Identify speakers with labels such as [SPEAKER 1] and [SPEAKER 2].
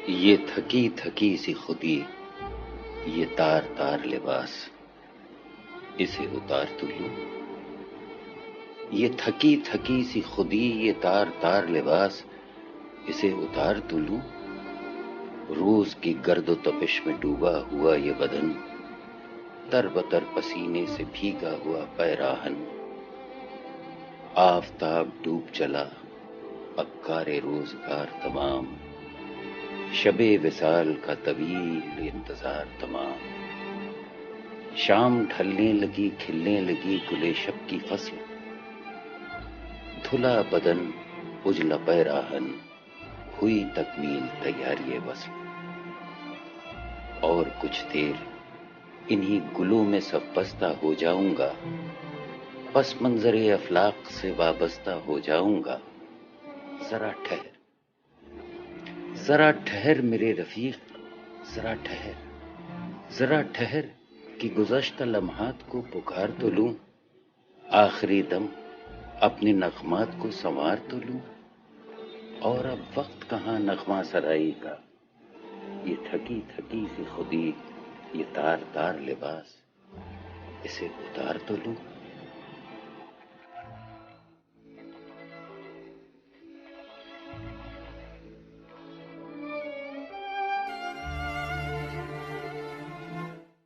[SPEAKER 1] یہ تھکی تھکی سی خودی، یہ تار تار لباس، اسے اتار تو لوں۔ یہ تھکی تھکی سی خودی، یہ تار تار لباس، اسے اتار تو لوں۔ روز کی گرد و تپش میں ڈوبا ہوا یہ بدن، تر بتر پسینے سے بھیگا ہوا پیراہن۔ آفتاب ڈوب چلا، اب کار روزگار تمام، شب وصال کا طویل انتظار تمام۔ شام ڈھلنے لگی، کھلنے لگی گلے شب کی فصل، دھلا بدن اجلا پیراہن، ہوئی تکمیل تیاری وصل۔ اور کچھ دیر انہی گلوں میں سب بستہ ہو جاؤں گا، پس منظر افلاق سے وابستہ ہو جاؤں گا۔ ذرا ٹھہر، ذرا ٹھہر میرے رفیق، ذرا ٹھہر، ذرا ٹھہر کہ گزشتہ لمحات کو پکار تو لوں۔ آخری دم اپنے نغمات کو سنوار تو لوں۔ اور اب وقت کہاں نغمہ سرائی کا، یہ تھکی تھکی سی خودی، یہ تار تار لباس، اسے اتار تو لوں۔